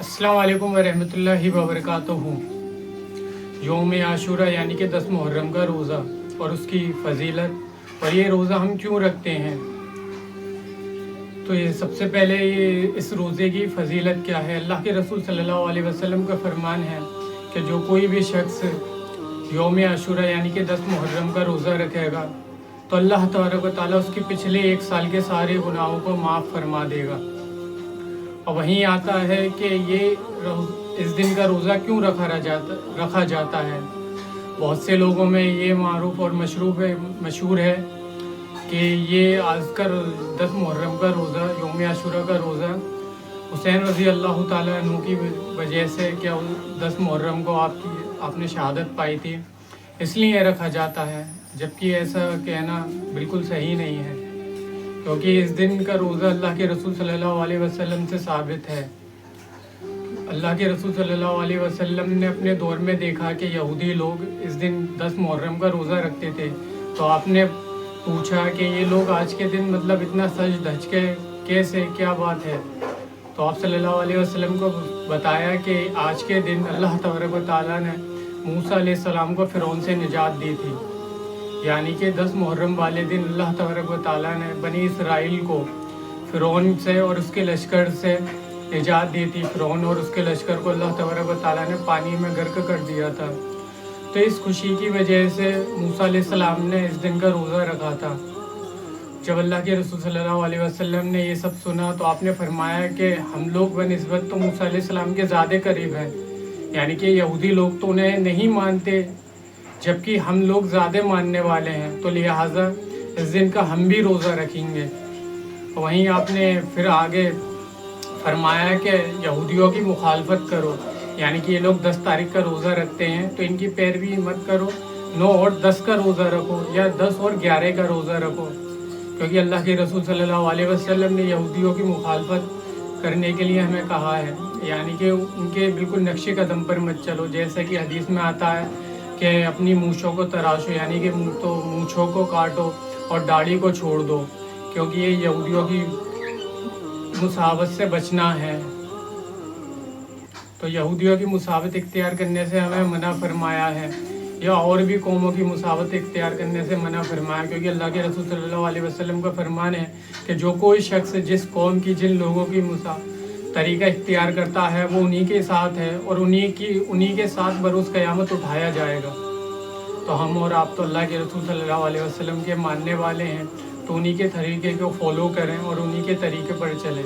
अस्सलाम वालेकुम वरहमतुल्लाहि वबरकातुहू। यौम आशूरा यानी कि 10 मुहर्रम का रोज़ा और उसकी फ़जीलत और ये रोज़ा हम क्यों रखते हैं। तो ये सबसे पहले ये इस रोज़े की फ़जीलत क्या है। अल्लाह के रसूल सल्लल्लाहु अलैहि वसल्लम का फरमान है कि जो कोई भी शख्स यौम आशूरा यानी कि 10 मुहर्रम का रोज़ा रखेगा तो अल्लाह तबारक व तआला उसके पिछले एक साल के सारे गुनाहों को माफ़ फरमा देगा। और वहीं आता है कि ये इस दिन का रोज़ा क्यों रखा जाता है। बहुत से लोगों में ये मारूफ और मशहूर है कि ये आजकल 10 मुहर्रम का रोज़ा यौम आशूरा का रोज़ा हुसैन रज़ी अल्लाह ताला अन्हु की वजह से क्या 10 मुहर्रम को आपने शहादत पाई थी इसलिए रखा जाता है, जबकि ऐसा कहना बिल्कुल सही नहीं है, क्योंकि इस दिन का रोज़ा अल्लाह के रसूल सल्लल्लाहु अलैहि वसल्लम से साबित है। अल्लाह के रसूल सल्लल्लाहु अलैहि वसल्लम ने अपने दौर में देखा कि यहूदी लोग इस दिन 10 मुहर्रम का रोज़ा रखते थे, तो आपने पूछा कि ये लोग आज के दिन मतलब इतना सज धज के कैसे, क्या बात है। तो आप सल्लल्लाहु अलैहि वसल्लम को बताया कि आज के दिन अल्लाह तबारक व तआला ने मूसा अलैहिस्सलाम को फ़िरौन से निजात दी थी, यानी कि 10 मुहर्रम वाले दिन अल्लाह तबारक व तआला ने बनी इसराइल को फ़िरौन से और उसके लश्कर से निजात दी थी। फ़िरौन और उसके लश्कर को अल्लाह तबारक व तआला ने पानी में गर्क कर दिया था। तो इस खुशी की वजह से मूसा अलैहिस्सलाम ने इस दिन का रोज़ा रखा था। जब अल्लाह के रसूल सल्लल्लाहु अलैहि वसल्लम ने ये सब सुना तो आपने फरमाया कि हम लोग बनिस्बत तो मूसा अलैहिस्सलाम के ज़्यादा करीब हैं, यानी कि यहूदी लोग तो उन्हें नहीं मानते जबकि हम लोग ज़्यादा मानने वाले हैं, तो लिहाजा इस दिन का हम भी रोज़ा रखेंगे। वहीं आपने फिर आगे फरमाया कि यहूदियों की मुखालफत करो, यानी कि ये लोग 10 तारीख का रोज़ा रखते हैं तो इनकी पैरवी मत करो, 9 और 10 का रोज़ा रखो या 10 और 11 का रोज़ा रखो, क्योंकि अल्लाह के रसूल सल्लल्लाहु अलैहि वसल्लम ने यहूदियों की मुखालफत करने के लिए हमें कहा है, यानी कि उनके बिल्कुल नक्शे कदम पर मत चलो। जैसे कि हदीस में आता है कि अपनी मूँछों को तराशो, यानी कि मूँछों को काटो और दाढ़ी को छोड़ दो, क्योंकि ये यहूदियों की मुसावत से बचना है। तो यहूदियों की मुसावत इख्तियार करने से हमें मना फरमाया है, या और भी कौमों की मुसावत इख्तियार करने से मना फरमाया, क्योंकि अल्लाह के रसूल सल्लल्लाहु अलैहि वसल्लम का फरमान है कि जो कोई शख्स जिस कौम की जिन लोगों की तरीका इख्तियार करता है वो उन्हीं के साथ है और उन्हीं के साथ बरोज़ क़यामत उठाया जाएगा। तो हम और आप तो अल्लाह के रसूल सल्लल्लाहु अलैहि वसल्लम के मानने वाले हैं, तो उन्हीं के तरीके को फॉलो करें और उन्हीं के तरीके पर चलें।